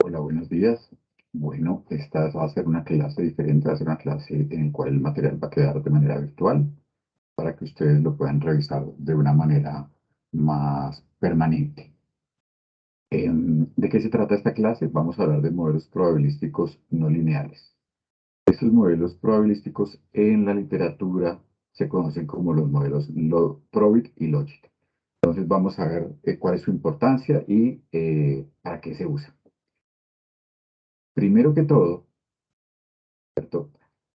Hola, buenos días. Bueno, esta va a ser una clase diferente, va a ser una clase en la cual el material va a quedar de manera virtual para que ustedes lo puedan revisar de una manera más permanente. ¿De qué se trata esta clase? Vamos a hablar de modelos probabilísticos no lineales. Estos modelos probabilísticos en la literatura se conocen como los modelos Probit y Logit. Entonces vamos a ver cuál es su importancia y para qué se usa. Primero que todo, ¿cierto?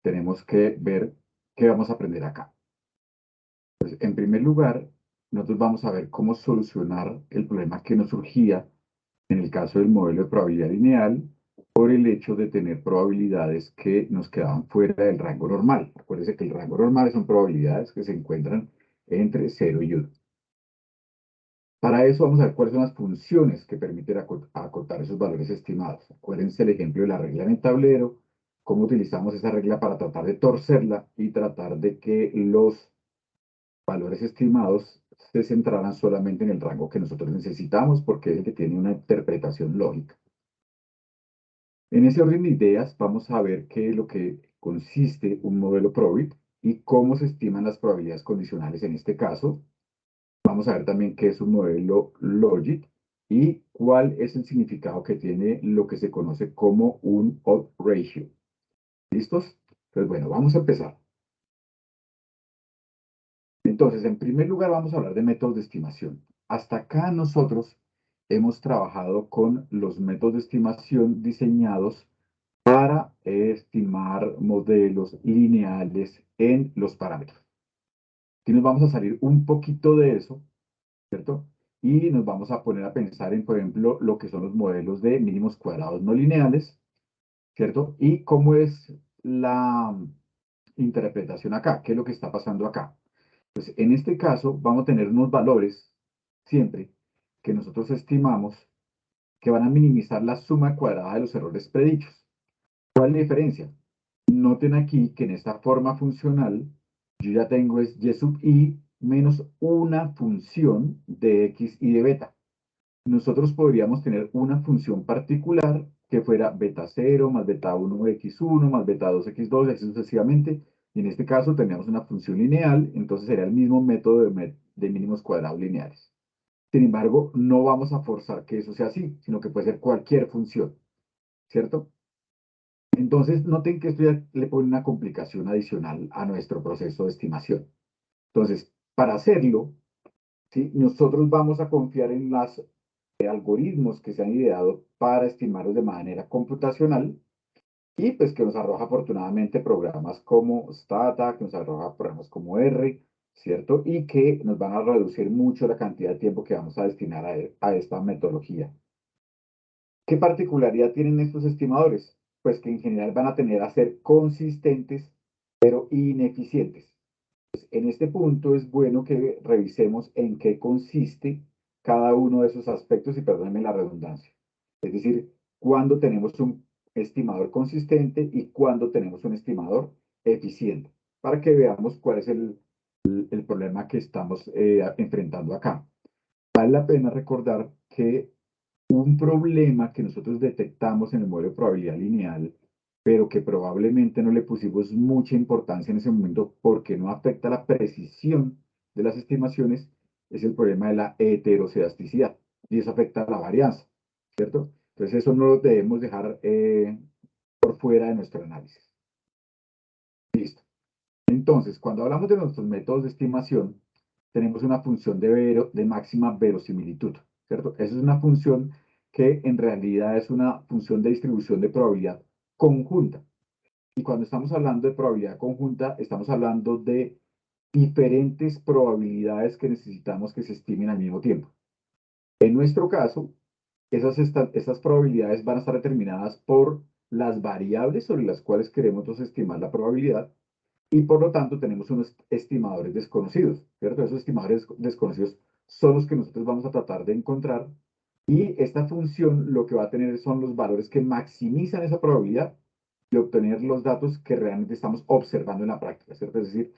Tenemos que ver qué vamos a aprender acá. Pues, en primer lugar, nosotros vamos a ver cómo solucionar el problema que nos surgía en el caso del modelo de probabilidad lineal por el hecho de tener probabilidades que nos quedaban fuera del rango normal. Acuérdense que el rango normal son probabilidades que se encuentran entre 0 y 1. Para eso vamos a ver cuáles son las funciones que permiten acotar esos valores estimados. Acuérdense el ejemplo de la regla en el tablero, cómo utilizamos esa regla para tratar de torcerla y tratar de que los valores estimados se centraran solamente en el rango que nosotros necesitamos porque es el que tiene una interpretación lógica. En ese orden de ideas vamos a ver qué es lo que consiste un modelo Probit y cómo se estiman las probabilidades condicionales en este caso. Vamos a ver también qué es un modelo Logit y cuál es el significado que tiene lo que se conoce como un odd ratio. ¿Listos? Pues bueno, vamos a empezar. Entonces, en primer lugar, vamos a hablar de métodos de estimación. Hasta acá nosotros hemos trabajado con los métodos de estimación diseñados para estimar modelos lineales en los parámetros. Aquí nos vamos a salir un poquito de eso, ¿cierto? Y nos vamos a poner a pensar en, por ejemplo, lo que son los modelos de mínimos cuadrados no lineales, ¿cierto? Y cómo es la interpretación acá, qué es lo que está pasando acá. Pues en este caso vamos a tener unos valores siempre que nosotros estimamos que van a minimizar la suma cuadrada de los errores predichos. ¿Cuál es la diferencia? Noten aquí que en esta forma funcional yo ya tengo es y sub i menos una función de x y de beta. Nosotros podríamos tener una función particular que fuera beta 0 más beta 1 x1 más beta 2 x2 y así sucesivamente. Y en este caso tenemos una función lineal, entonces sería el mismo método de mínimos cuadrados lineales. Sin embargo, no vamos a forzar que eso sea así, sino que puede ser cualquier función, ¿cierto? Entonces, noten que esto ya le pone una complicación adicional a nuestro proceso de estimación. Entonces, para hacerlo, ¿sí? Nosotros vamos a confiar en los algoritmos que se han ideado para estimarlos de manera computacional y pues que nos arroja afortunadamente programas como Stata, que nos arroja programas como R, ¿cierto? Y que nos van a reducir mucho la cantidad de tiempo que vamos a destinar a esta metodología. ¿Qué particularidad tienen estos estimadores? Pues que en general van a tener a ser consistentes, pero ineficientes. En este punto es bueno que revisemos en qué consiste cada uno de esos aspectos y perdónenme la redundancia. Es decir, cuándo tenemos un estimador consistente y cuándo tenemos un estimador eficiente, para que veamos cuál es el problema que estamos enfrentando acá. Vale la pena recordar que un problema que nosotros detectamos en el modelo de probabilidad lineal, pero que probablemente no le pusimos mucha importancia en ese momento porque no afecta la precisión de las estimaciones, es el problema de la heterocedasticidad. Y eso afecta a la varianza, ¿cierto? Entonces eso no lo debemos dejar por fuera de nuestro análisis. Listo. Entonces, cuando hablamos de nuestros métodos de estimación, tenemos una función de máxima verosimilitud, ¿cierto? Esa es una función que en realidad es una función de distribución de probabilidad conjunta. Y cuando estamos hablando de probabilidad conjunta, estamos hablando de diferentes probabilidades que necesitamos que se estimen al mismo tiempo. En nuestro caso, esas probabilidades van a estar determinadas por las variables sobre las cuales queremos estimar la probabilidad y por lo tanto tenemos unos estimadores desconocidos, ¿cierto? Esos estimadores desconocidos son los que nosotros vamos a tratar de encontrar y esta función lo que va a tener son los valores que maximizan esa probabilidad de obtener los datos que realmente estamos observando en la práctica, ¿cierto? Es decir,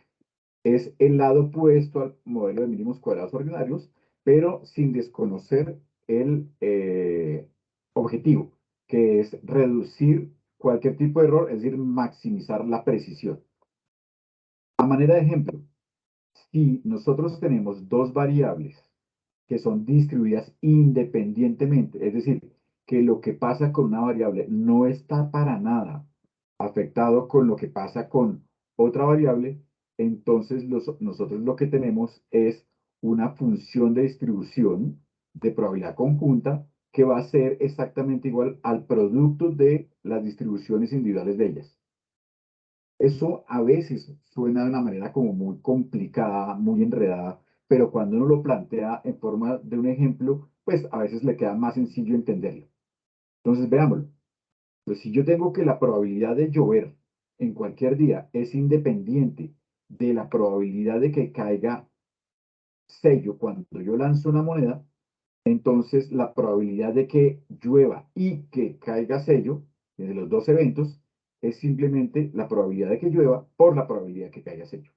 es el lado opuesto al modelo de mínimos cuadrados ordinarios, pero sin desconocer el objetivo. que es reducir cualquier tipo de error, es decir, maximizar la precisión. A manera de ejemplo, si nosotros tenemos dos variables que son distribuidas independientemente, es decir, que lo que pasa con una variable no está para nada afectado con lo que pasa con otra variable, entonces nosotros lo que tenemos es una función de distribución de probabilidad conjunta que va a ser exactamente igual al producto de las distribuciones individuales de ellas. Eso a veces suena de una manera como muy complicada, muy enredada, pero cuando uno lo plantea en forma de un ejemplo, pues a veces le queda más sencillo entenderlo. Entonces, veámoslo. Pues si yo tengo que la probabilidad de llover en cualquier día es independiente de la probabilidad de que caiga sello cuando yo lanzo una moneda, entonces la probabilidad de que llueva y que caiga sello, de los dos eventos, es simplemente la probabilidad de que llueva por la probabilidad de que caiga sello.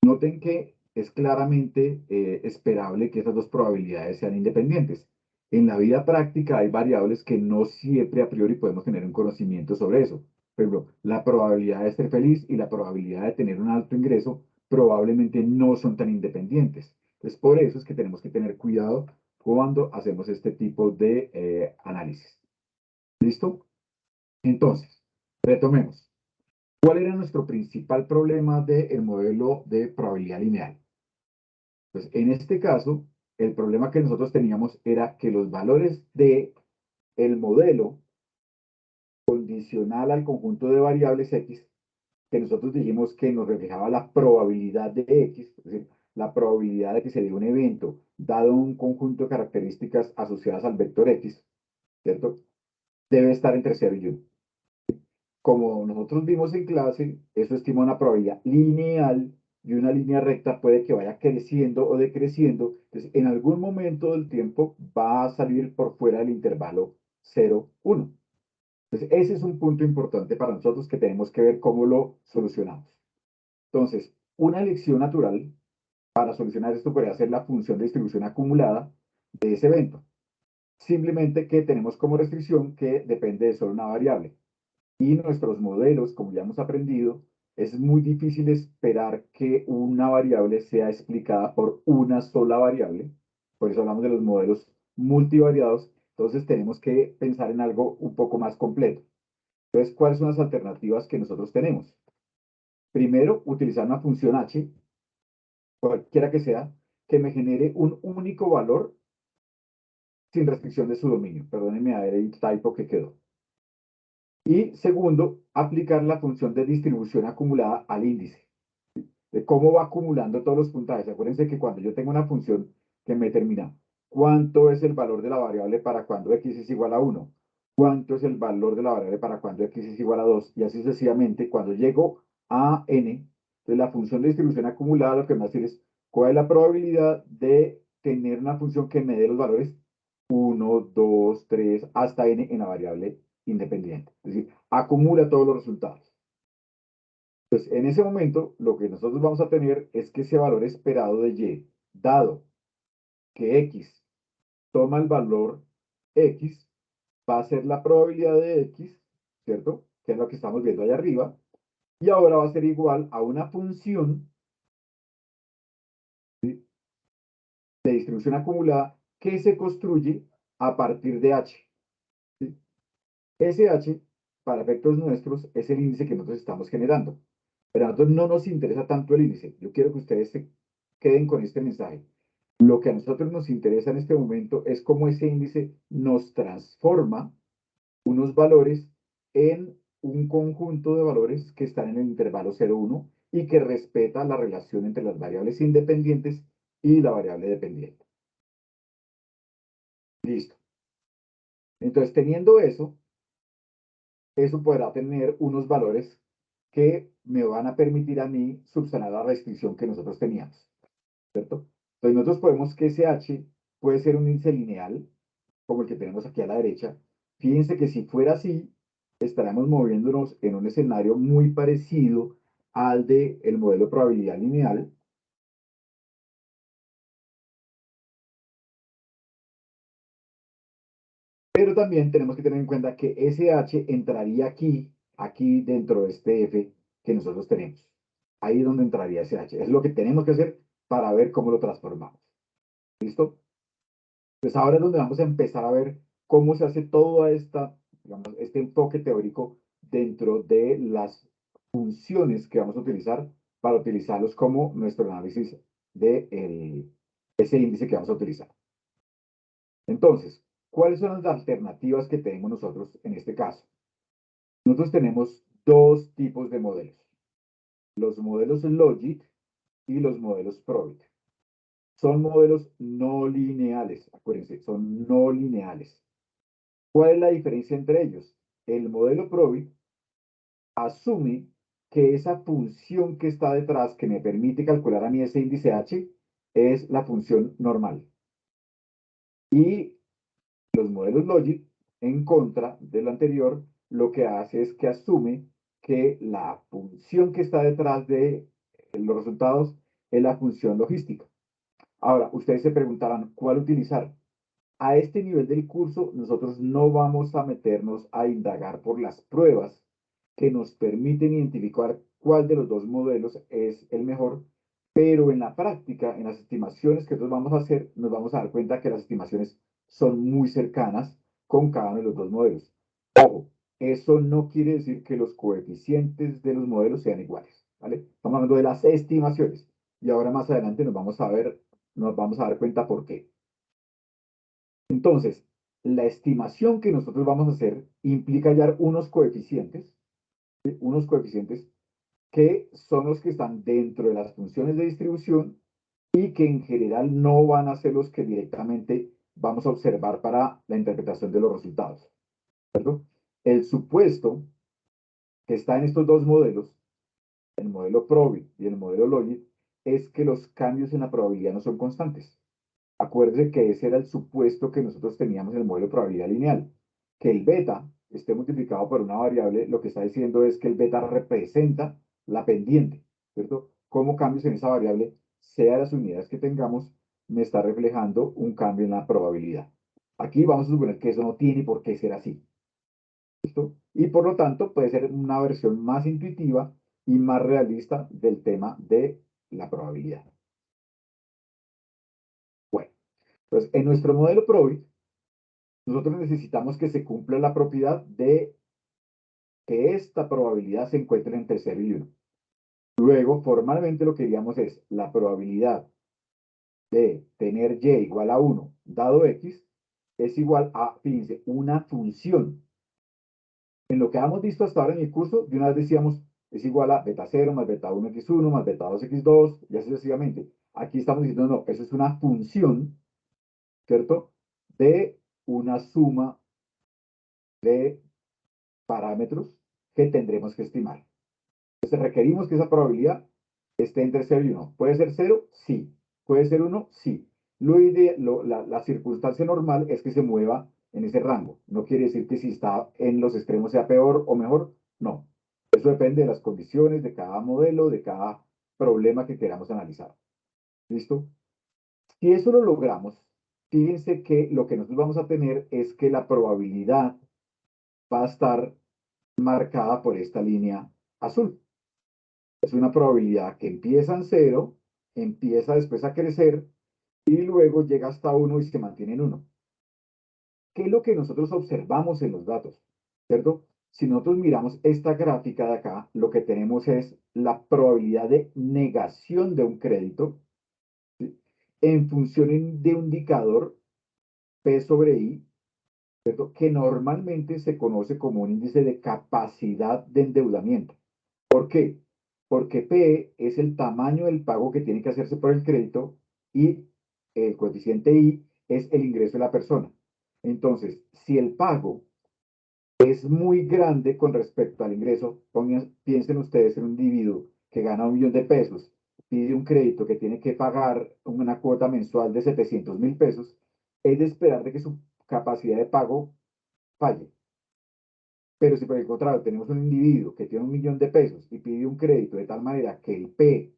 Noten que es claramente esperable que esas dos probabilidades sean independientes. En la vida práctica hay variables que no siempre a priori podemos tener un conocimiento sobre eso. Por ejemplo, la probabilidad de ser feliz y la probabilidad de tener un alto ingreso probablemente no son tan independientes. Entonces, por eso es que tenemos que tener cuidado cuando hacemos este tipo de análisis. ¿Listo? Entonces, retomemos. ¿Cuál era nuestro principal problema del modelo de probabilidad lineal? Pues en este caso, el problema que nosotros teníamos era que los valores de el modelo condicional al conjunto de variables x, que nosotros dijimos que nos reflejaba la probabilidad de x, es decir, la probabilidad de que se dé un evento dado un conjunto de características asociadas al vector x, ¿cierto? Debe estar entre 0 y 1. Como nosotros vimos en clase, eso estima una probabilidad lineal y una línea recta puede que vaya creciendo o decreciendo. Entonces, en algún momento del tiempo va a salir por fuera del intervalo 0, 1. Entonces, ese es un punto importante para nosotros que tenemos que ver cómo lo solucionamos. Entonces, una elección natural para solucionar esto podría ser la función de distribución acumulada de ese evento. Simplemente que tenemos como restricción que depende de solo una variable. Y nuestros modelos, como ya hemos aprendido, es muy difícil esperar que una variable sea explicada por una sola variable. Por eso hablamos de los modelos multivariados. Entonces tenemos que pensar en algo un poco más completo. Entonces, ¿cuáles son las alternativas que nosotros tenemos? Primero, utilizar una función h, cualquiera que sea, que me genere un único valor sin restricción de su dominio. Perdónenme a ver el typo que quedó. Y segundo, aplicar la función de distribución acumulada al índice, de cómo va acumulando todos los puntajes. Acuérdense que cuando yo tengo una función que me determina cuánto es el valor de la variable para cuando x es igual a 1, cuánto es el valor de la variable para cuando x es igual a 2, y así sucesivamente, cuando llego a n, entonces la función de distribución acumulada lo que me va a decir es cuál es la probabilidad de tener una función que me dé los valores 1, 2, 3, hasta n en la variable independiente. Es decir, acumula todos los resultados. Pues en ese momento, lo que nosotros vamos a tener es que ese valor esperado de y, dado que x toma el valor x, va a ser la probabilidad de x, ¿cierto? Que es lo que estamos viendo allá arriba. Y ahora va a ser igual a una función, ¿sí?, de distribución acumulada que se construye a partir de h. ¿Sí? Ese h, para efectos nuestros, es el índice que nosotros estamos generando. Pero a nosotros no nos interesa tanto el índice. Yo quiero que ustedes se queden con este mensaje. Lo que a nosotros nos interesa en este momento es cómo ese índice nos transforma unos valores en un conjunto de valores que están en el intervalo 0,1 y que respeta la relación entre las variables independientes y la variable dependiente. Listo. Entonces, teniendo eso podrá tener unos valores que me van a permitir a mí subsanar la restricción que nosotros teníamos, ¿cierto? Entonces nosotros podemos que ese h puede ser un índice lineal, como el que tenemos aquí a la derecha. Fíjense que si fuera así, estaremos moviéndonos en un escenario muy parecido al del modelo de probabilidad lineal. Pero también tenemos que tener en cuenta que ese H entraría aquí dentro de este F que nosotros tenemos. Ahí es donde entraría ese H. Es lo que tenemos que hacer para ver cómo lo transformamos. ¿Listo? Pues ahora es donde vamos a empezar a ver cómo se hace todo digamos, este enfoque teórico dentro de las funciones que vamos a utilizar para utilizarlos como nuestro análisis de ese índice que vamos a utilizar. Entonces, ¿cuáles son las alternativas que tenemos nosotros en este caso? Nosotros tenemos dos tipos de modelos, los modelos Logit y los modelos Probit. Son modelos no lineales, acuérdense, son no lineales. ¿Cuál es la diferencia entre ellos? El modelo Probit asume que esa función que está detrás, que me permite calcular a mí ese índice H, es la función normal. Y los modelos Logit, en contra de lo anterior, lo que hace es que asume que la función que está detrás de los resultados es la función logística. Ahora, ustedes se preguntarán, ¿cuál utilizar? A este nivel del curso, nosotros no vamos a meternos a indagar por las pruebas que nos permiten identificar cuál de los dos modelos es el mejor, pero en la práctica, en las estimaciones que nosotros vamos a hacer, nos vamos a dar cuenta que las estimaciones son muy cercanas con cada uno de los dos modelos. Ojo, eso no quiere decir que los coeficientes de los modelos sean iguales, ¿vale? Estamos hablando de las estimaciones y ahora más adelante nos vamos a dar cuenta por qué. Entonces, la estimación que nosotros vamos a hacer implica hallar unos coeficientes que son los que están dentro de las funciones de distribución y que en general no van a ser los que directamente vamos a observar para la interpretación de los resultados. ¿Cierto? El supuesto que está en estos dos modelos, el modelo Probit y el modelo Logit, es que los cambios en la probabilidad no son constantes. Acuérdense que ese era el supuesto que nosotros teníamos en el modelo de probabilidad lineal, que el beta esté multiplicado por una variable, lo que está diciendo es que el beta representa la pendiente, ¿cierto? Como cambios en esa variable, sea las unidades que tengamos, me está reflejando un cambio en la probabilidad. Aquí vamos a suponer que eso no tiene por qué ser así, ¿listo? Y por lo tanto puede ser una versión más intuitiva y más realista del tema de la probabilidad. Bueno, pues en nuestro modelo Probit, nosotros necesitamos que se cumpla la propiedad de que esta probabilidad se encuentre entre 0 y 1. Luego, formalmente lo que diríamos es la probabilidad de tener y igual a 1 dado x es igual a, fíjense, una función. En lo que hemos visto hasta ahora en el curso, de una vez decíamos, es igual a beta 0 más beta 1 x1 más beta 2 x2, y así sucesivamente. Aquí estamos diciendo, no, eso es una función, ¿cierto? De una suma de parámetros que tendremos que estimar. Entonces requerimos que esa probabilidad esté entre 0 y 1. ¿Puede ser 0? Sí. ¿Puede ser 1? Sí. La circunstancia normal es que se mueva en ese rango. No quiere decir que si está en los extremos sea peor o mejor. No. Eso depende de las condiciones de cada modelo, de cada problema que queramos analizar. ¿Listo? Si eso lo logramos, fíjense que lo que nosotros vamos a tener es que la probabilidad va a estar marcada por esta línea azul. Es una probabilidad que empieza en 0, empieza después a crecer y luego llega hasta 1 y se mantiene en 1. ¿Qué es lo que nosotros observamos en los datos? ¿Cierto? Si nosotros miramos esta gráfica de acá, lo que tenemos es la probabilidad de negación de un crédito, ¿sí? En función de un indicador P sobre I, ¿cierto? Que normalmente se conoce como un índice de capacidad de endeudamiento. ¿Por qué? Porque P es el tamaño del pago que tiene que hacerse por el crédito y el coeficiente I es el ingreso de la persona. Entonces, si el pago es muy grande con respecto al ingreso, piensen ustedes en un individuo que gana 1.000.000 de pesos, pide un crédito que tiene que pagar una cuota mensual de 700.000 pesos, es de esperar de que su capacidad de pago falle. Pero si por el contrario tenemos un individuo que tiene 1.000.000 de pesos y pide un crédito de tal manera que el P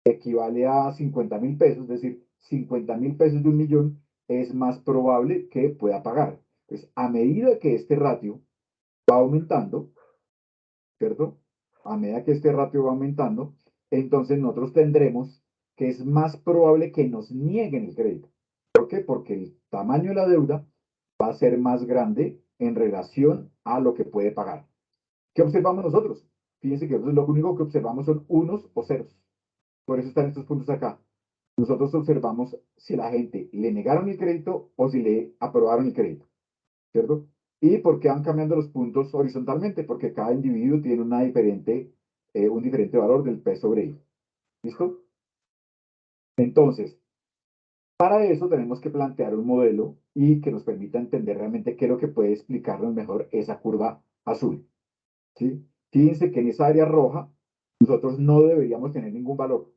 equivale a 50.000 pesos, es decir, 50.000 pesos de 1.000.000, es más probable que pueda pagar. Pues a medida que este ratio va aumentando, ¿cierto? A medida que este ratio va aumentando, entonces nosotros tendremos que es más probable que nos nieguen el crédito. ¿Por qué? Porque el tamaño de la deuda va a ser más grande en relación a lo que puede pagar. ¿Qué observamos nosotros? Fíjense que nosotros lo único que observamos son unos o ceros. Por eso están estos puntos acá. Nosotros observamos si la gente le negaron el crédito o si le aprobaron el crédito, ¿cierto? ¿Y por qué van cambiando los puntos horizontalmente? Porque cada individuo tiene un diferente valor del P sobre I. ¿Listo? Entonces, para eso tenemos que plantear un modelo y que nos permita entender realmente qué es lo que puede explicarnos mejor esa curva azul. ¿Sí? Fíjense que en esa área roja nosotros no deberíamos tener ningún valor.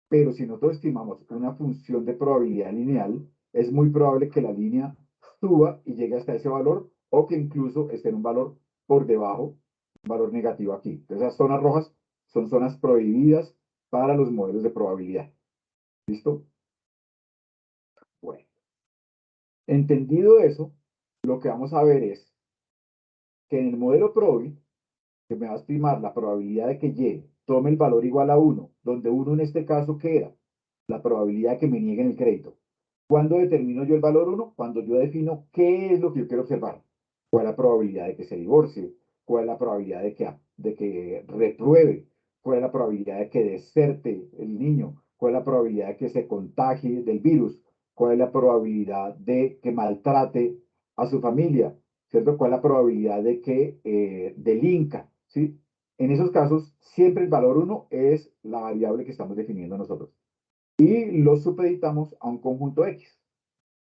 Pero si nosotros estimamos una función de probabilidad lineal, es muy probable que la línea suba y llegue hasta ese valor o que incluso esté en un valor por debajo, un valor negativo aquí. Entonces, esas zonas rojas son zonas prohibidas para los modelos de probabilidad. ¿Listo? Bueno, entendido eso, lo que vamos a ver es que en el modelo Probi, que me va a estimar la probabilidad de que Y tome el valor igual a 1, donde 1 en este caso, ¿qué era? La probabilidad de que me nieguen el crédito. ¿Cuándo determino yo el valor 1? Cuando yo defino qué es lo que yo quiero observar. ¿Cuál es la probabilidad de que se divorcie? ¿Cuál es la probabilidad de que repruebe? ¿Cuál es la probabilidad de que deserte el niño? ¿Cuál es la probabilidad de que se contagie del virus? ¿Cuál es la probabilidad de que maltrate a su familia? ¿Cierto? ¿Cuál es la probabilidad de que delinca? ¿Sí? En esos casos, siempre el valor 1 es la variable que estamos definiendo nosotros y lo supeditamos a un conjunto X.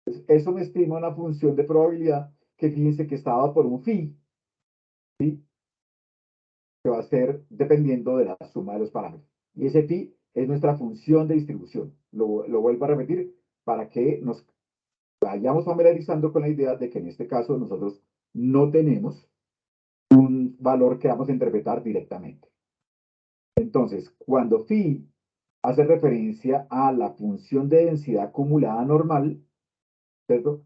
Entonces, eso me estima una función de probabilidad que fíjense que está dada por un phi, ¿sí? Que va a ser dependiendo de la suma de los parámetros. Y ese phi es nuestra función de distribución. Lo vuelvo a repetir para que nos vayamos familiarizando con la idea de que en este caso nosotros no tenemos un valor que vamos a interpretar directamente. Entonces, cuando phi hace referencia a la función de densidad acumulada normal, ¿cierto?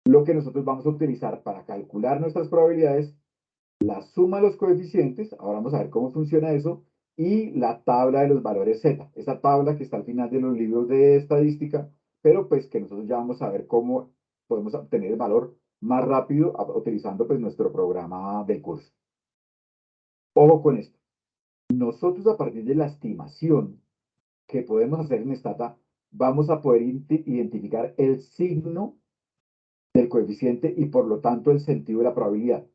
Lo que nosotros vamos a utilizar para calcular nuestras probabilidades, la suma de los coeficientes, ahora vamos a ver cómo funciona eso, y la tabla de los valores Z, esa tabla que está al final de los libros de estadística, pero pues que nosotros ya vamos a ver cómo podemos obtener el valor más rápido utilizando pues nuestro programa del curso. Ojo con esto. Nosotros a partir de la estimación que podemos hacer en Stata, vamos a poder identificar el signo del coeficiente y por lo tanto el sentido de la probabilidad.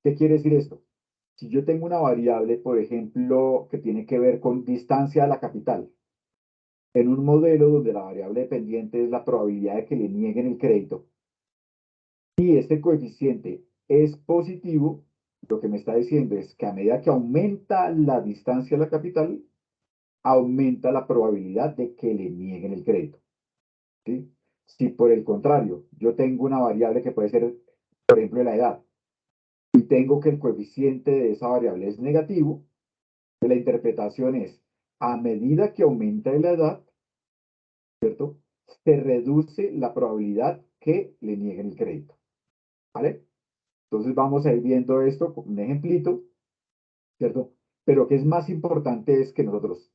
¿Qué quiere decir esto? Si yo tengo una variable, por ejemplo, que tiene que ver con distancia a la capital, en un modelo donde la variable dependiente es la probabilidad de que le nieguen el crédito, y este coeficiente es positivo, lo que me está diciendo es que a medida que aumenta la distancia a la capital, aumenta la probabilidad de que le nieguen el crédito. ¿Sí? Si por el contrario, yo tengo una variable que puede ser, por ejemplo, la edad, y tengo que el coeficiente de esa variable es negativo, la interpretación es, a medida que aumenta la edad, ¿cierto? Se reduce la probabilidad que le nieguen el crédito, ¿vale? Entonces vamos a ir viendo esto con un ejemplito, ¿cierto? Pero lo que es más importante es que nosotros,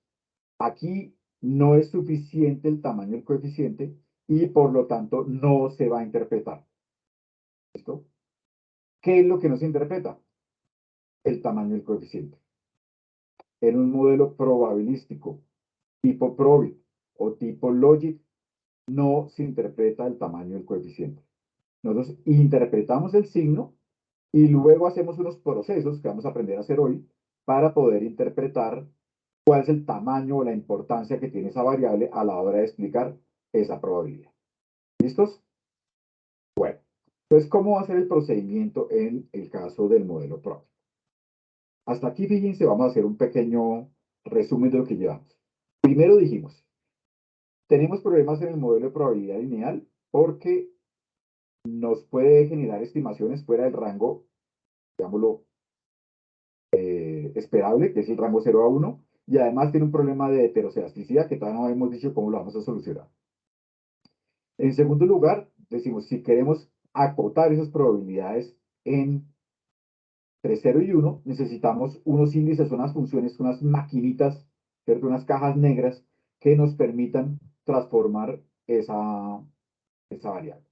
aquí no es suficiente el tamaño del coeficiente y por lo tanto no se va a interpretar, ¿listo? ¿Qué es lo que no se interpreta? El tamaño del coeficiente. En un modelo probabilístico tipo Probit o tipo Logic, no se interpreta el tamaño del coeficiente. Nosotros interpretamos el signo y luego hacemos unos procesos que vamos a aprender a hacer hoy para poder interpretar cuál es el tamaño o la importancia que tiene esa variable a la hora de explicar esa probabilidad. ¿Listos? Bueno, entonces, ¿cómo va a ser el procedimiento en el caso del modelo Probit? Hasta aquí, fíjense, vamos a hacer un pequeño resumen de lo que llevamos. Primero dijimos, tenemos problemas en el modelo de probabilidad lineal porque nos puede generar estimaciones fuera del rango, digámoslo, esperable, que es el rango 0 a 1, y además tiene un problema de heterocedasticidad que todavía no hemos dicho cómo lo vamos a solucionar. En segundo lugar, decimos, si queremos acotar esas probabilidades entre 0 y 1, necesitamos unos índices, unas funciones, unas maquinitas, ¿cierto? Unas cajas negras que nos permitan transformar esa variable.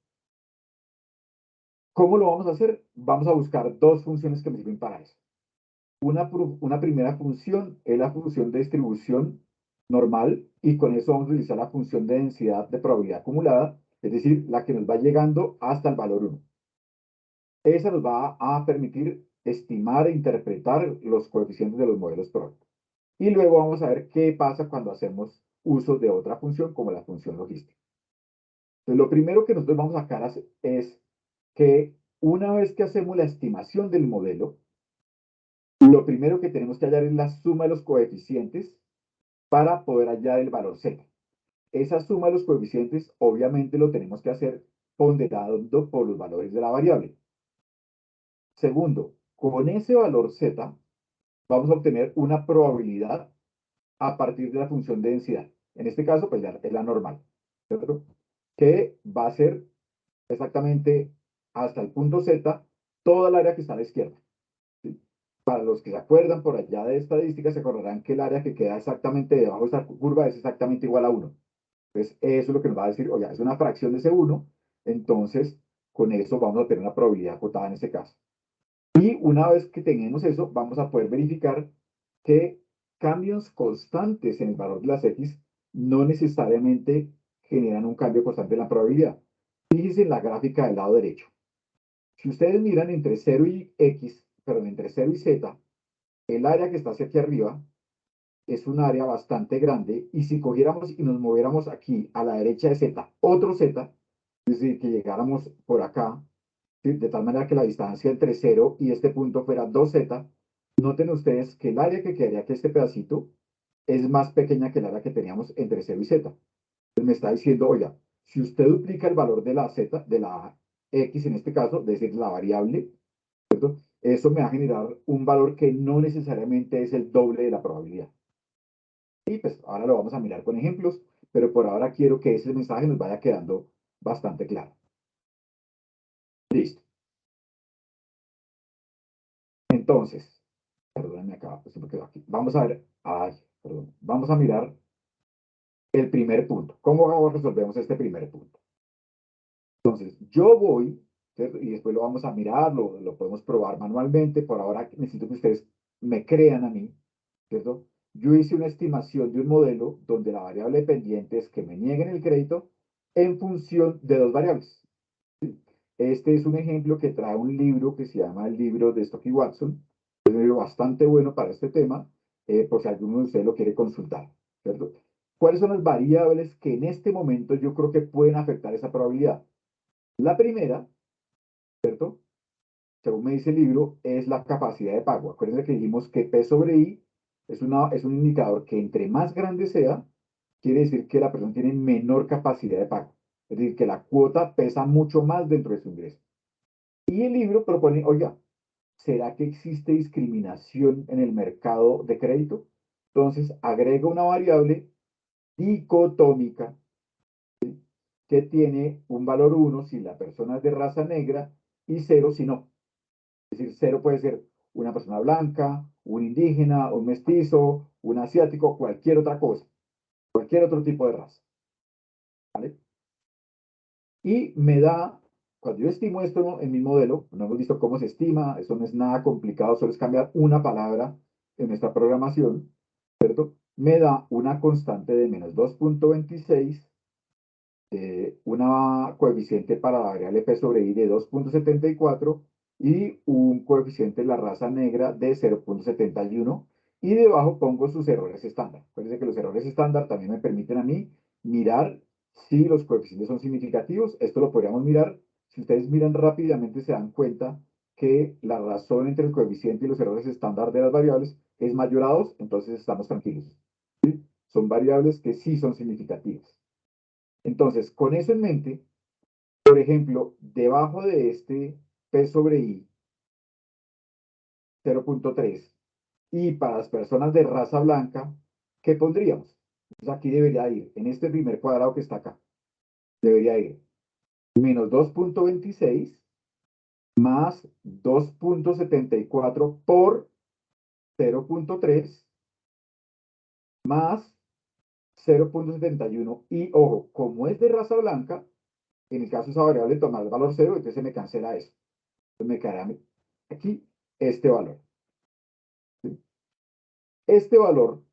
¿Cómo lo vamos a hacer? Vamos a buscar dos funciones que me sirven para eso. Una primera función es la función de distribución normal y con eso vamos a utilizar la función de densidad de probabilidad acumulada, es decir, la que nos va llegando hasta el valor 1. Esa nos va a permitir estimar e interpretar los coeficientes de los modelos PROC. Y luego vamos a ver qué pasa cuando hacemos uso de otra función como la función logística. Entonces, lo primero que nosotros vamos a sacar es que una vez que hacemos la estimación del modelo, lo primero que tenemos que hallar es la suma de los coeficientes para poder hallar el valor z. Esa suma de los coeficientes obviamente lo tenemos que hacer ponderando por los valores de la variable. Segundo, con ese valor z vamos a obtener una probabilidad a partir de la función de densidad. En este caso, pues es la normal, ¿cierto? Que va a ser exactamente hasta el punto z toda el área que está a la izquierda. ¿Sí? Para los que se acuerdan por allá de estadística, se acordarán que el área que queda exactamente debajo de esta curva es exactamente igual a 1. Entonces, eso es lo que nos va a decir, oye, es una fracción de ese 1, entonces con eso vamos a tener una probabilidad acotada en este caso. Y una vez que tenemos eso, vamos a poder verificar que cambios constantes en el valor de las X no necesariamente generan un cambio constante en la probabilidad. Fíjense en la gráfica del lado derecho. Si ustedes miran entre 0 y X, perdón, entre 0 y Z, el área que está hacia aquí arriba es un área bastante grande y si cogiéramos y nos moviéramos aquí a la derecha de Z, otro Z, es decir, que llegáramos por acá, ¿sí? De tal manera que la distancia entre 0 y este punto fuera 2Z, noten ustedes que el área que quedaría aquí este pedacito es más pequeña que el área que teníamos entre 0 y Z. Entonces me está diciendo, oiga, si usted duplica el valor de la Z, de la X en este caso, es decir, la variable, ¿cierto? Eso me va a generar un valor que no necesariamente es el doble de la probabilidad. Y pues ahora lo vamos a mirar con ejemplos, pero por ahora quiero que ese mensaje nos vaya quedando bastante claro. Listo. Entonces, perdónenme acá, pues se me quedó aquí. Vamos a ver, ay, perdón, vamos a mirar el primer punto. ¿Cómo resolvemos este primer punto? Entonces, yo voy, ¿cierto? Y después lo vamos a mirar, lo podemos probar manualmente. Por ahora necesito que ustedes me crean a mí, ¿cierto? Yo hice una estimación de un modelo donde la variable dependiente es que me nieguen el crédito en función de dos variables. Este es un ejemplo que trae un libro que se llama el libro de Stock y Watson. Es un libro bastante bueno para este tema, por si alguno de ustedes lo quiere consultar, ¿cierto? ¿Cuáles son las variables que en este momento yo creo que pueden afectar esa probabilidad? La primera, ¿cierto? Según me dice el libro, es la capacidad de pago. Acuérdense que dijimos que P sobre I es un indicador que entre más grande sea, quiere decir que la persona tiene menor capacidad de pago. Es decir, que la cuota pesa mucho más dentro de su ingreso. Y el libro propone, oiga, ¿será que existe discriminación en el mercado de crédito? Entonces, agrega una variable dicotómica que tiene un valor 1 si la persona es de raza negra y 0 si no. Es decir, 0 puede ser una persona blanca, un indígena, un mestizo, un asiático, cualquier otra cosa, cualquier otro tipo de raza. ¿Vale? Y me da, cuando yo estimo esto en mi modelo, no hemos visto cómo se estima, eso no es nada complicado, solo es cambiar una palabra en nuestra programación, ¿cierto? Me da una constante de menos 2.26, una coeficiente para la variable P sobre I de 2.74 y un coeficiente de la raza negra de 0.71 y debajo pongo sus errores estándar. Acuérdense que los errores estándar también me permiten a mí mirar si los coeficientes son significativos. Esto lo podríamos mirar. Si ustedes miran rápidamente se dan cuenta que la razón entre el coeficiente y los errores estándar de las variables es mayor a 2, entonces estamos tranquilos. ¿Sí? Son variables que sí son significativas. Entonces, con eso en mente, por ejemplo, debajo de este P sobre I 0.3 y para las personas de raza blanca, ¿qué pondríamos? Entonces aquí debería ir, en este primer cuadrado que está acá, debería ir menos 2.26 más 2.74 por 0.3 más 0.71. Y ojo, como es de raza blanca, en el caso de esa variable tomar el valor 0, entonces se me cancela eso. Entonces me quedará aquí este valor. ¿Sí? Este valor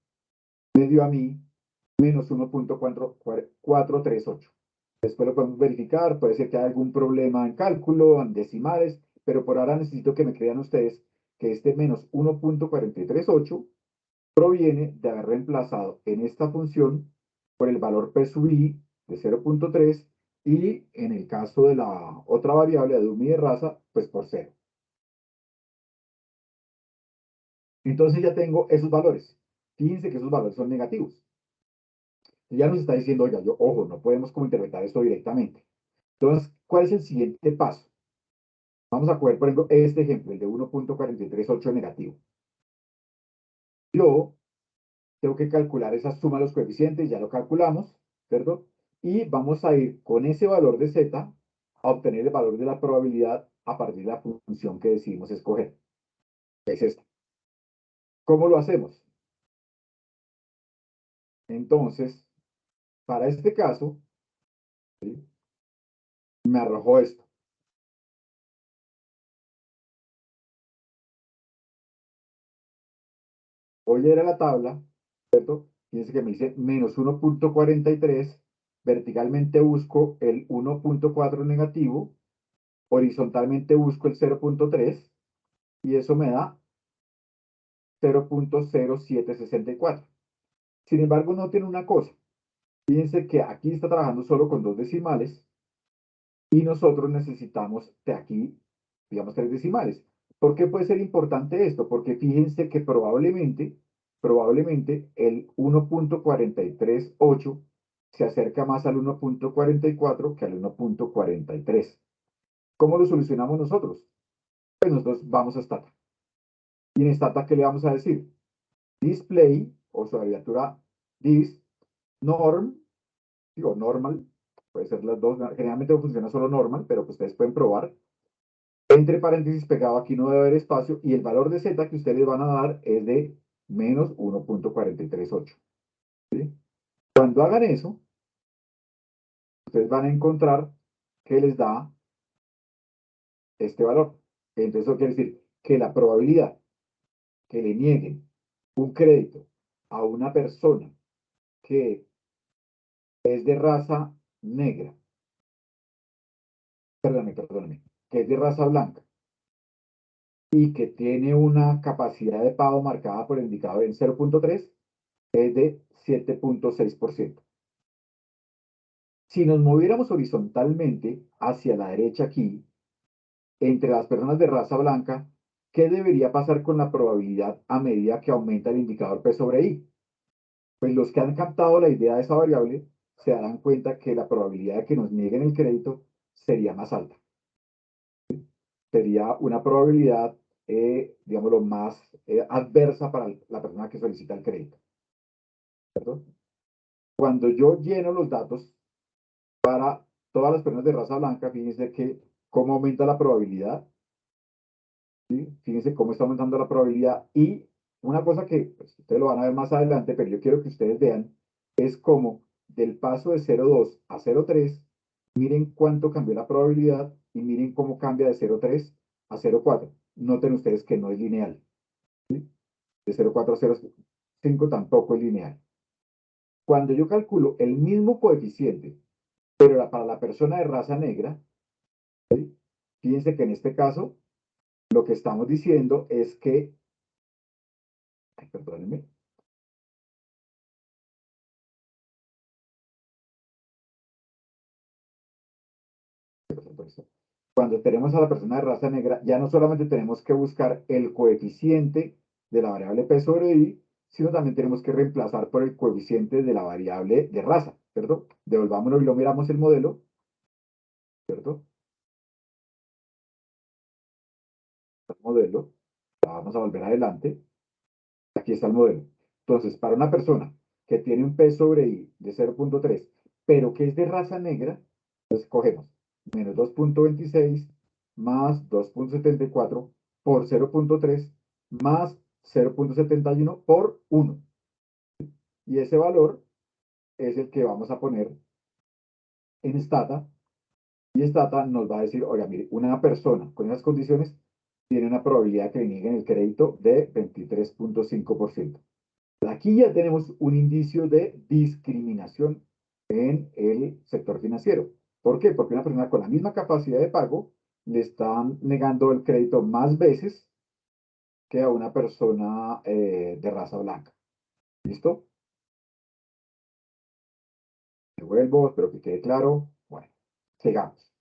me dio a mí menos 1.438. Después lo podemos verificar, puede ser que haya algún problema en cálculo, en decimales, pero por ahora necesito que me crean ustedes que este menos 1.438 proviene de haber reemplazado en esta función por el valor P sub I de 0.3 y en el caso de la otra variable de UMI de raza, pues por 0. Entonces ya tengo esos valores. Fíjense que esos valores son negativos. Ya nos está diciendo, oiga, ojo, no podemos como interpretar esto directamente. Entonces, ¿cuál es el siguiente paso? Vamos a coger, por ejemplo, este ejemplo, el de 1.438 negativo. Yo tengo que calcular esa suma de los coeficientes, ya lo calculamos, ¿cierto? Y vamos a ir con ese valor de z a obtener el valor de la probabilidad a partir de la función que decidimos escoger. Es esta. ¿Cómo lo hacemos? Entonces, para este caso, ¿sí? Me arrojó esto. Voy a ir a la tabla, ¿cierto? Fíjense que me dice menos 1.43, verticalmente busco el 1.4 negativo, horizontalmente busco el 0.3 y eso me da 0.0764. Sin embargo, noten una cosa. Fíjense que aquí está trabajando solo con dos decimales y nosotros necesitamos de aquí, digamos, tres decimales. ¿Por qué puede ser importante esto? Porque fíjense que probablemente el 1.438 se acerca más al 1.44 que al 1.43. ¿Cómo lo solucionamos nosotros? Pues nosotros vamos a Stata. Y en Stata, ¿qué le vamos a decir? Display, o su abreviatura dis, norm, digo normal, puede ser las dos, generalmente funciona solo normal, pero pues ustedes pueden probar. Entre paréntesis pegado aquí no debe haber espacio y el valor de z que ustedes van a dar es de menos 1.438. ¿Sí? Cuando hagan eso, ustedes van a encontrar que les da este valor. Entonces eso quiere decir que la probabilidad que le nieguen un crédito a una persona que es de raza negra, perdóname, que es de raza blanca y que tiene una capacidad de pago marcada por el indicador en 0.3, es de 7.6%. Si nos moviéramos horizontalmente hacia la derecha aquí, entre las personas de raza blanca, ¿qué debería pasar con la probabilidad a medida que aumenta el indicador P sobre I? Pues los que han captado la idea de esa variable se darán cuenta que la probabilidad de que nos nieguen el crédito sería más alta. Sería una probabilidad, digámoslo, más adversa para la persona que solicita el crédito. ¿Cierto? Cuando yo lleno los datos para todas las personas de raza blanca, fíjense que cómo aumenta la probabilidad, ¿sí? Fíjense cómo está aumentando la probabilidad y una cosa que pues, ustedes lo van a ver más adelante, pero yo quiero que ustedes vean, es cómo del paso de 0.2 a 0.3, miren cuánto cambió la probabilidad y miren cómo cambia de 0.3 a 0.4. Noten ustedes que no es lineal. ¿Sí? De 0.4 a 0.5 tampoco es lineal. Cuando yo calculo el mismo coeficiente, pero para la persona de raza negra, ¿sí? Fíjense que en este caso lo que estamos diciendo es que, ay, perdónenme, cuando tenemos a la persona de raza negra, ya no solamente tenemos que buscar el coeficiente de la variable P sobre I, sino también tenemos que reemplazar por el coeficiente de la variable de raza, ¿cierto? Devolvámonos y lo miramos el modelo, ¿cierto? El modelo, vamos a volver adelante, aquí está el modelo. Entonces, para una persona que tiene un P sobre I de 0.3, pero que es de raza negra, entonces cogemos menos 2.26 más 2.74 por 0.3 más 0.71 por 1. Y ese valor es el que vamos a poner en Stata. Y Stata nos va a decir, oiga, mire, una persona con esas condiciones tiene una probabilidad que le nieguen el crédito de 23.5%. Aquí ya tenemos un indicio de discriminación en el sector financiero. ¿Por qué? Porque una persona con la misma capacidad de pago le están negando el crédito más veces que a una persona de raza blanca. ¿Listo? Devuelvo, espero que quede claro. Bueno, sigamos.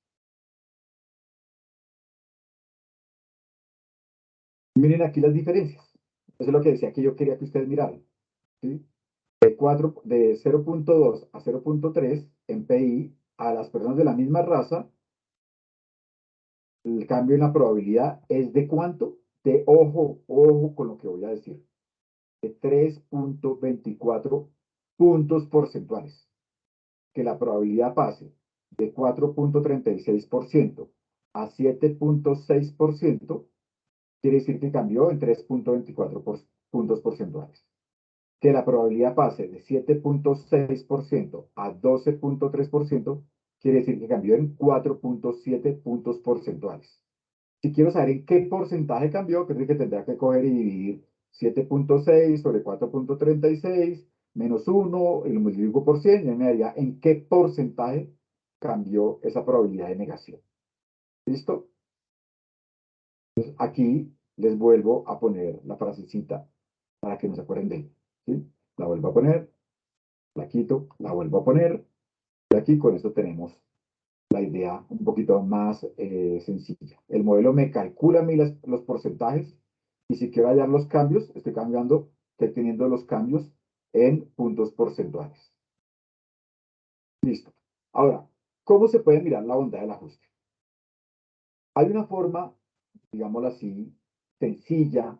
Miren aquí las diferencias. Eso es lo que decía que yo quería que ustedes miraran. ¿Sí? De 0.2 a 0.3 en PI a las personas de la misma raza, el cambio en la probabilidad es de cuánto? De ojo con lo que voy a decir, de 3.24 puntos porcentuales. Que la probabilidad pase de 4.36% a 7.6% quiere decir que cambió en 3.24 puntos porcentuales. Que la probabilidad pase de 7.6% a 12.3% quiere decir que cambió en 4.7 puntos porcentuales. Si quiero saber en qué porcentaje cambió, creo que tendrá que coger y dividir 7.6 sobre 4.36 menos 1 y lo multiplico por 100 y me daría en qué porcentaje cambió esa probabilidad de negación. ¿Listo? Entonces, aquí les vuelvo a poner la frasecita para que no se acuerden de ella. ¿Sí? La vuelvo a poner, la quito, la vuelvo a poner. Y aquí con esto tenemos la idea un poquito más sencilla. El modelo me calcula a mí los porcentajes y si quiero hallar los cambios, estoy teniendo los cambios en puntos porcentuales. Listo. Ahora, ¿cómo se puede mirar la bondad del ajuste? Hay una forma, digámoslo así, sencilla,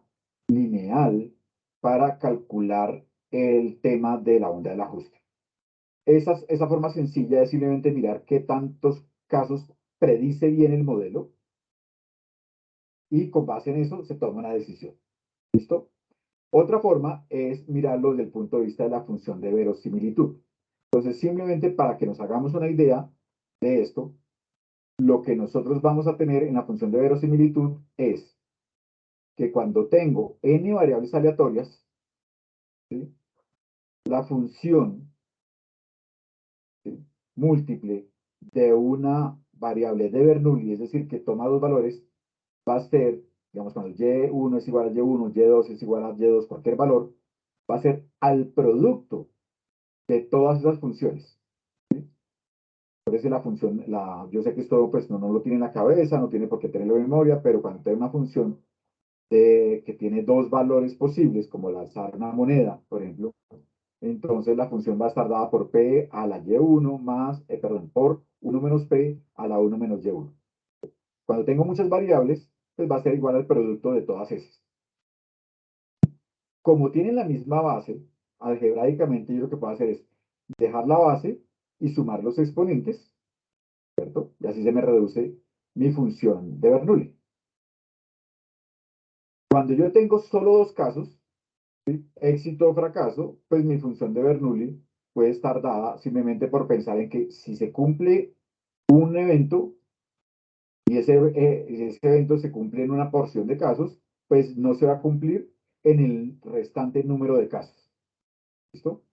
lineal, para calcular el tema de la bondad del ajuste. Esa forma sencilla es simplemente mirar qué tantos casos predice bien el modelo y con base en eso se toma una decisión. ¿Listo? Otra forma es mirarlo desde el punto de vista de la función de verosimilitud. Entonces, simplemente para que nos hagamos una idea de esto, lo que nosotros vamos a tener en la función de verosimilitud es que cuando tengo n variables aleatorias, ¿sí? La función, ¿sí? Múltiple de una variable de Bernoulli, es decir, que toma dos valores, va a ser, digamos, cuando y1 es igual a y1, y2 es igual a y2, cualquier valor, va a ser al producto de todas esas funciones. Por eso la función, yo sé que esto pues no lo tiene en la cabeza, no tiene por qué tenerlo en memoria, pero cuando tengo una función que tiene dos valores posibles, como lanzar una moneda, por ejemplo, entonces la función va a estar dada por p a la y1 más, perdón, por 1 menos p a la 1 menos y1. Cuando tengo muchas variables, pues va a ser igual al producto de todas esas. Como tienen la misma base, algebraicamente yo lo que puedo hacer es dejar la base y sumar los exponentes, ¿cierto? Y así se me reduce mi función de Bernoulli. Cuando yo tengo solo dos casos, ¿sí? Éxito o fracaso, pues mi función de Bernoulli puede estar dada simplemente por pensar en que si se cumple un evento y ese evento se cumple en una porción de casos, pues no se va a cumplir en el restante número de casos. ¿Listo?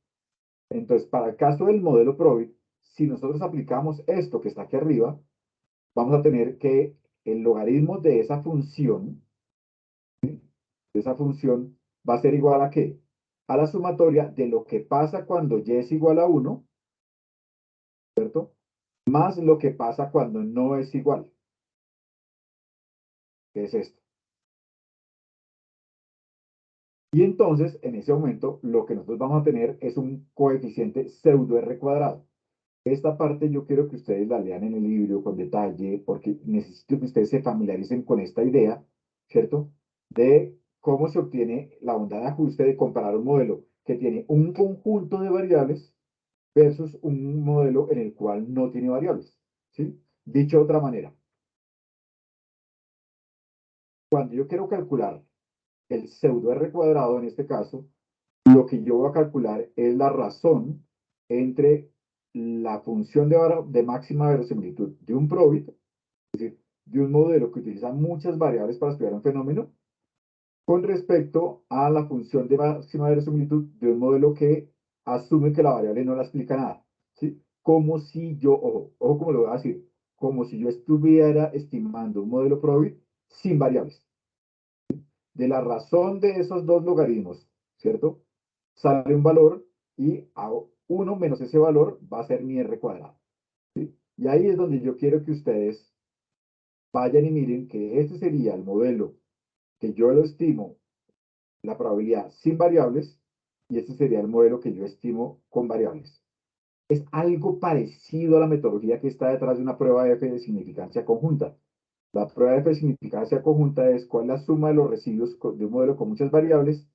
Entonces, para el caso del modelo Probit, si nosotros aplicamos esto que está aquí arriba, vamos a tener que el logaritmo de esa función, ¿sí? De esa función, va a ser igual a ¿qué? A la sumatoria de lo que pasa cuando y es igual a 1, ¿cierto? Más lo que pasa cuando no es igual, que es esto. Y entonces, en ese momento, lo que nosotros vamos a tener es un coeficiente pseudo R cuadrado. Esta parte yo quiero que ustedes la lean en el libro con detalle, porque necesito que ustedes se familiaricen con esta idea, ¿cierto? De cómo se obtiene la bondad de ajuste de comparar un modelo que tiene un conjunto de variables versus un modelo en el cual no tiene variables, ¿sí? Dicho de otra manera, cuando yo quiero calcular el pseudo R cuadrado, en este caso, lo que yo voy a calcular es la razón entre la función de máxima verosimilitud de un probit, de un modelo que utiliza muchas variables para estudiar un fenómeno, con respecto a la función de máxima verosimilitud de un modelo que asume que la variable no la explica nada, ¿sí? Como si yo, ojo como lo voy a decir, como si yo estuviera estimando un modelo probit sin variables. De la razón de esos dos logaritmos, ¿cierto? Sale un valor y a 1 menos ese valor va a ser mi R cuadrado. ¿Sí? Y ahí es donde yo quiero que ustedes vayan y miren que este sería el modelo que yo lo estimo, la probabilidad sin variables, y este sería el modelo que yo estimo con variables. Es algo parecido a la metodología que está detrás de una prueba F de significancia conjunta. La prueba F de significancia conjunta es cuál es la suma de los residuos de un modelo con muchas variables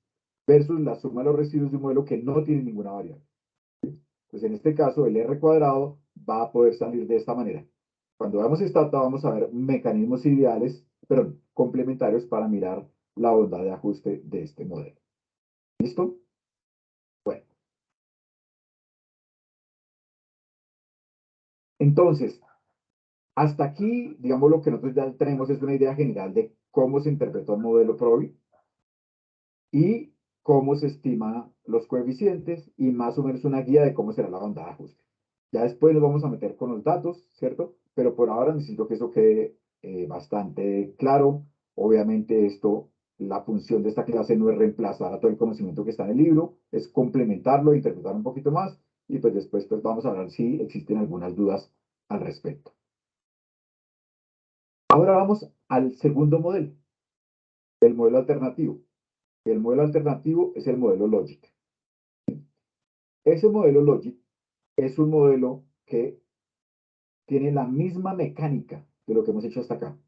versus la suma de los residuos de un modelo que no tiene ninguna variable. Pues en este caso, el R cuadrado va a poder salir de esta manera. Cuando veamos esta, vamos a ver mecanismos ideales, perdón, complementarios para mirar la bondad de ajuste de este modelo. ¿Listo? Bueno, entonces, hasta aquí, digamos, lo que nosotros ya tenemos es una idea general de cómo se interpretó el modelo PROBI y cómo se estiman los coeficientes y más o menos una guía de cómo será la banda de ajuste. Ya después nos vamos a meter con los datos, ¿cierto? Pero por ahora necesito que eso quede bastante claro. Obviamente esto, la función de esta clase no es reemplazar a todo el conocimiento que está en el libro, es complementarlo, interpretar un poquito más y pues después pues vamos a ver si existen algunas dudas al respecto. Ahora vamos al segundo modelo, el modelo alternativo. El modelo alternativo es el modelo Logic. Ese modelo Logic es un modelo que tiene la misma mecánica de lo que hemos hecho hasta acá.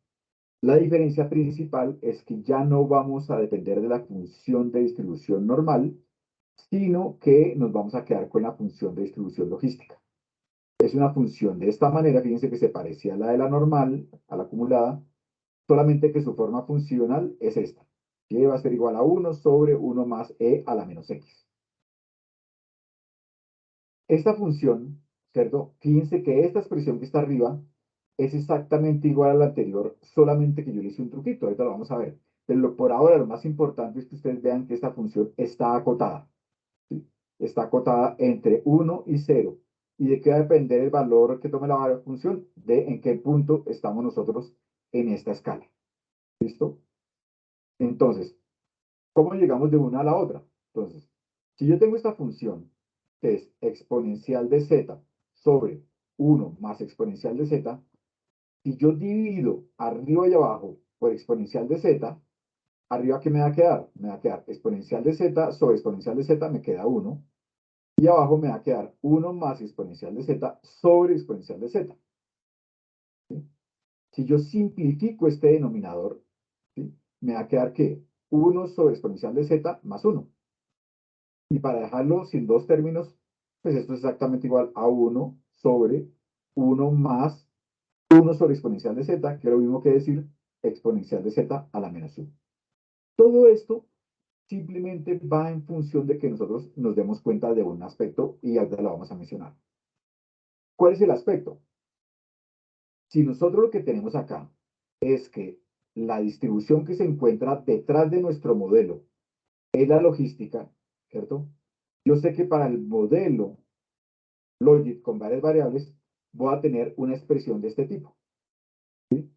La diferencia principal es que ya no vamos a depender de la función de distribución normal, sino que nos vamos a quedar con la función de distribución logística. Es una función de esta manera, fíjense que se parecía a la de la normal, a la acumulada, solamente que su forma funcional es esta. Y va a ser igual a 1 sobre 1 más e a la menos x. Esta función, ¿cierto? Fíjense que esta expresión que está arriba es exactamente igual a la anterior, solamente que yo le hice un truquito, ahorita lo vamos a ver. Pero por ahora lo más importante es que ustedes vean que esta función está acotada. ¿Sí? Está acotada entre 1 y 0. ¿Y de qué va a depender el valor que tome la función? De en qué punto estamos nosotros en esta escala. ¿Listo? Entonces, ¿cómo llegamos de una a la otra? Entonces, si yo tengo esta función, que es exponencial de z sobre 1 más exponencial de z, si yo divido arriba y abajo por exponencial de z, arriba ¿qué me va a quedar? Me va a quedar exponencial de z sobre exponencial de z, me queda 1, y abajo me va a quedar 1 más exponencial de z sobre exponencial de z. ¿Sí? Si yo simplifico este denominador, ¿sí? Me va a quedar que 1 sobre exponencial de z más 1. Y para dejarlo sin dos términos, pues esto es exactamente igual a 1 sobre 1 más 1 sobre exponencial de z, que es lo mismo que decir exponencial de z a la menos 1. Todo esto simplemente va en función de que nosotros nos demos cuenta de un aspecto y ya lo vamos a mencionar. ¿Cuál es el aspecto? Si nosotros lo que tenemos acá es que la distribución que se encuentra detrás de nuestro modelo es la logística, ¿cierto? Yo sé que para el modelo Logic con varias variables, voy a tener una expresión de este tipo. ¿Sí?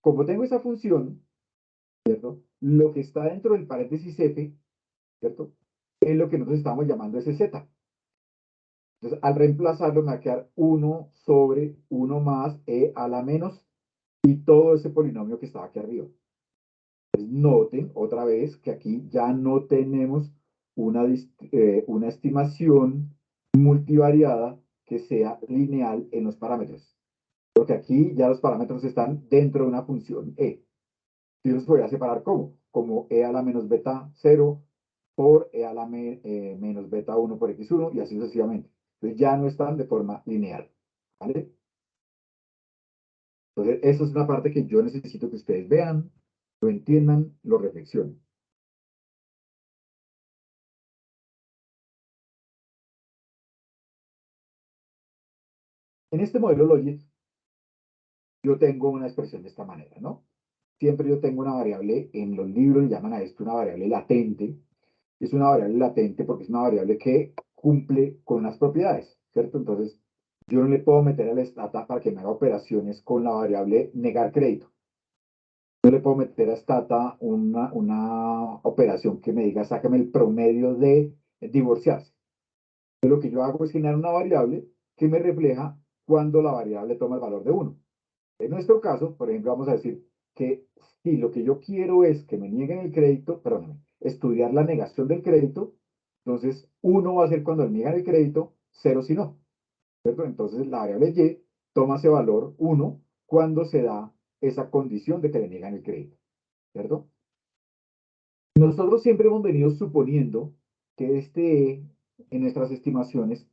Como tengo esa función, ¿cierto? Lo que está dentro del paréntesis f, ¿cierto? Es lo que nosotros estamos llamando ese z. Entonces, al reemplazarlo me va a quedar 1 sobre 1 más e a la menos y todo ese polinomio que estaba aquí arriba. Entonces, noten otra vez que aquí ya no tenemos una estimación multivariada que sea lineal en los parámetros. Porque aquí ya los parámetros están dentro de una función e. Yo los voy a separar como e a la menos beta 0 por e a la menos beta 1 por x1 y así sucesivamente. Entonces ya no están de forma lineal. ¿Vale? Entonces, eso es una parte que yo necesito que ustedes vean, lo entiendan, lo reflexionen. En este modelo Logic, yo tengo una expresión de esta manera, ¿no? Siempre yo tengo una variable, en los libros le llaman a esto una variable latente. Es una variable latente porque es una variable que cumple con unas propiedades, ¿cierto? Entonces, yo no le puedo meter al stata para que me haga operaciones con la variable negar crédito. No le puedo meter a stata una operación que me diga, sácame el promedio de divorciarse. Entonces, lo que yo hago es generar una variable que me refleja cuando la variable toma el valor de uno. En nuestro caso, por ejemplo, vamos a decir que si lo que yo quiero es que me nieguen el crédito, perdóname, estudiar la negación del crédito, entonces uno va a ser cuando le niegan el crédito, cero si no, ¿cierto? Entonces la variable y toma ese valor uno cuando se da esa condición de que le niegan el crédito, ¿cierto? Nosotros siempre hemos venido suponiendo que este E en nuestras estimaciones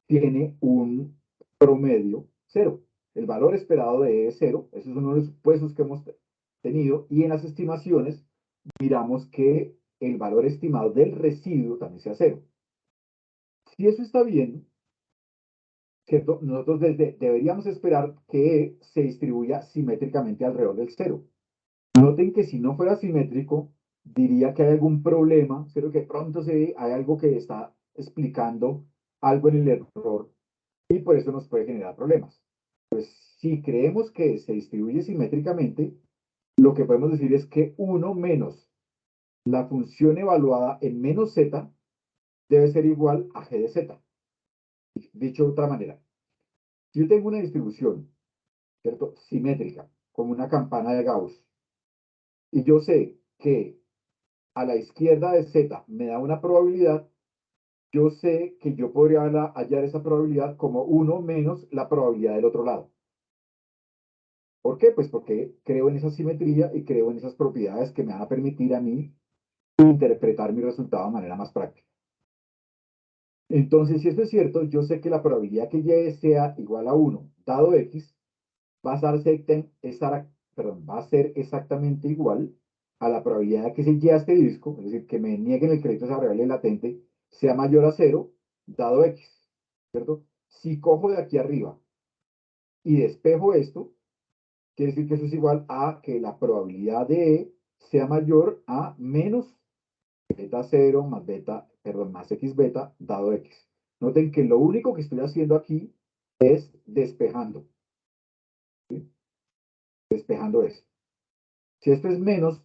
tiene un promedio cero. El valor esperado de E es cero. Esos son uno de los supuestos que hemos tenido. Y en las estimaciones miramos que el valor estimado del residuo también sea cero. Si eso está bien, ¿cierto? Nosotros deberíamos esperar que E se distribuya simétricamente alrededor del cero. Noten que si no fuera simétrico, diría que hay algún problema, pero que pronto hay algo que está explicando algo en el error y por eso nos puede generar problemas. Si creemos que se distribuye simétricamente, lo que podemos decir es que uno menos la función evaluada en menos z debe ser igual a g de z. Dicho de otra manera, si yo tengo una distribución, ¿cierto? Simétrica, como una campana de Gauss, y yo sé que a la izquierda de z me da una probabilidad, yo sé que yo podría hallar esa probabilidad como uno menos la probabilidad del otro lado. ¿Por qué? Pues porque creo en esa simetría y creo en esas propiedades que me van a permitir a mí interpretar mi resultado de manera más práctica. Entonces, si esto es cierto, yo sé que la probabilidad que y sea igual a uno dado x, va a va a ser exactamente igual a la probabilidad de que ese y asterisco, es decir, que me nieguen el crédito a esa variable latente, sea mayor a cero, dado x, ¿cierto? Si cojo de aquí arriba y despejo esto, quiere decir que eso es igual a que la probabilidad de E sea mayor a menos beta cero más más x beta dado x. Noten que lo único que estoy haciendo aquí es despejando, ¿sí? Despejando eso. Si esto es menos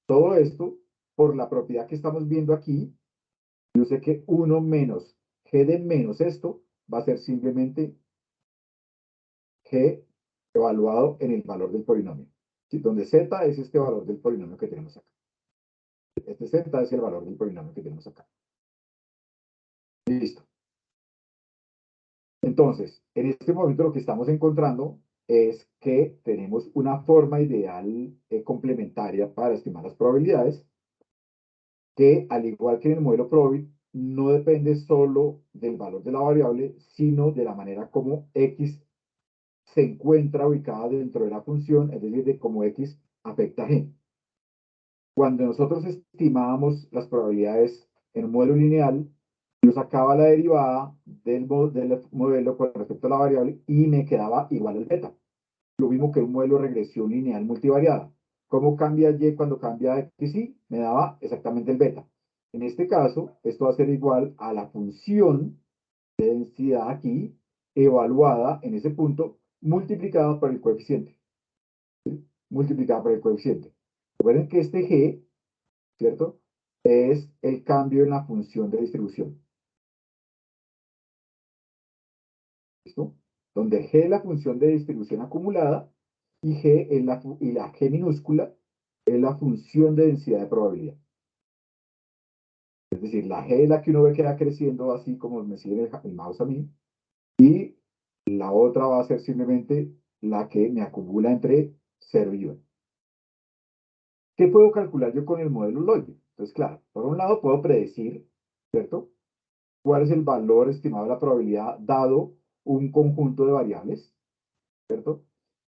todo esto, por la propiedad que estamos viendo aquí, yo sé que 1 menos g de menos esto va a ser simplemente g evaluado en el valor del polinomio, ¿sí? Donde z es este valor del polinomio que tenemos acá. Este z es el valor del polinomio que tenemos acá. Listo. Entonces, en este momento lo que estamos encontrando es que tenemos una forma ideal complementaria para estimar las probabilidades, que al igual que en el modelo Probit, no depende solo del valor de la variable, sino de la manera como x se encuentra ubicada dentro de la función, es decir, de cómo x afecta a g. Cuando nosotros estimábamos las probabilidades en un modelo lineal, yo sacaba la derivada del modelo con respecto a la variable y me quedaba igual al beta. Lo mismo que un modelo de regresión lineal multivariada. ¿Cómo cambia y cuando cambia x? Y me daba exactamente el beta. En este caso, esto va a ser igual a la función de densidad aquí, evaluada en ese punto, multiplicada por el coeficiente. ¿Sí? Multiplicada por el coeficiente. Recuerden que este g, ¿cierto? Es el cambio en la función de distribución. ¿Listo? Donde g es la función de distribución acumulada y, y la g minúscula es la función de densidad de probabilidad. Es decir, la g es la que uno ve que va creciendo así como me sigue el mouse a mí, y la otra va a ser simplemente la que me acumula entre 0 y 1. ¿Qué puedo calcular yo con el modelo Loic? Entonces, claro, por un lado puedo predecir, ¿cierto? ¿Cuál es el valor estimado de la probabilidad dado un conjunto de variables? ¿Cierto?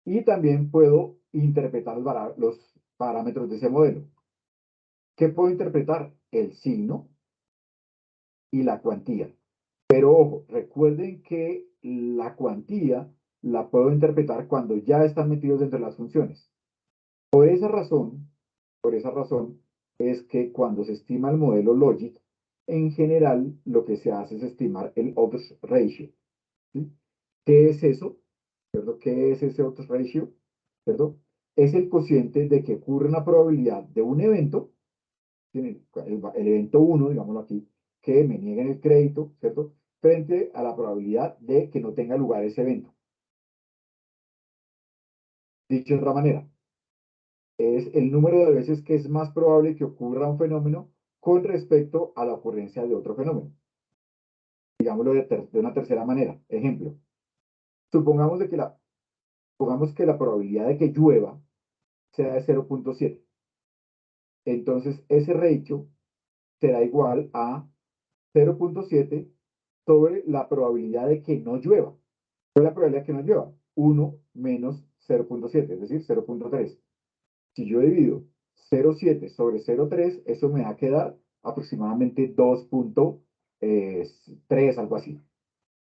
Y también puedo interpretar los parámetros de ese modelo. ¿Qué puedo interpretar? El signo y la cuantía. Pero ojo, recuerden que la cuantía la puedo interpretar cuando ya están metidos dentro de las funciones. Por esa razón es que cuando se estima el modelo logic, en general lo que se hace es estimar el odds ratio. ¿Sí? ¿Qué es eso? ¿Cierto? ¿Qué es ese odds ratio? ¿Cierto? Es el cociente de que ocurre una probabilidad de un evento, el evento 1, digámoslo aquí, que me nieguen el crédito, ¿cierto? Frente a la probabilidad de que no tenga lugar ese evento. Dicho de otra manera, es el número de veces que es más probable que ocurra un fenómeno con respecto a la ocurrencia de otro fenómeno. Digámoslo de una tercera manera. Ejemplo, supongamos, supongamos que la probabilidad de que llueva sea de 0.7. Entonces, ese ratio será igual a 0.7 sobre la probabilidad de que no llueva. ¿Cuál es la probabilidad de que no llueva? 1 menos 0.7, es decir, 0.3. Si yo divido 0.7 sobre 0.3, eso me va a quedar aproximadamente 2.3, algo así.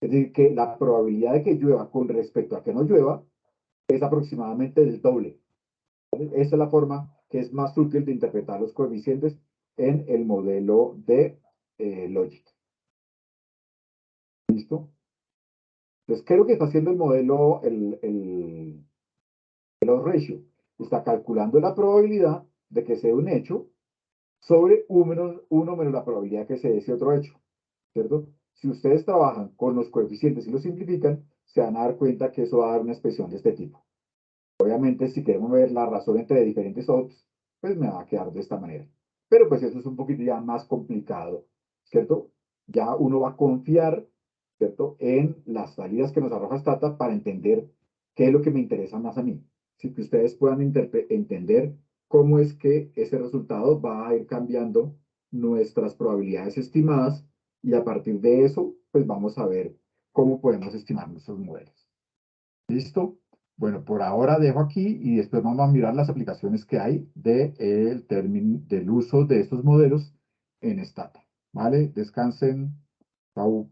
Es decir, que la probabilidad de que llueva con respecto a que no llueva es aproximadamente el doble. ¿Vale? Esa es la forma que es más útil de interpretar los coeficientes en el modelo de Logic. ¿Listo? Entonces, ¿qué es lo que está haciendo el modelo, el odds ratio? Está calculando la probabilidad de que sea un hecho sobre 1 menos la probabilidad que se dé ese otro hecho, ¿cierto? Si ustedes trabajan con los coeficientes y los simplifican, se van a dar cuenta que eso va a dar una expresión de este tipo. Obviamente, si queremos ver la razón entre diferentes odds, pues me va a quedar de esta manera. Pero pues eso es un poquito ya más complicado, ¿cierto? Ya uno va a confiar, ¿cierto? En las salidas que nos arroja Stata para entender qué es lo que me interesa más a mí. Así que ustedes puedan entender cómo es que ese resultado va a ir cambiando nuestras probabilidades estimadas y a partir de eso, pues vamos a ver cómo podemos estimar nuestros modelos. ¿Listo? Bueno, por ahora dejo aquí y después vamos a mirar las aplicaciones que hay del uso de estos modelos en Stata. ¿Vale? Descansen. Chau.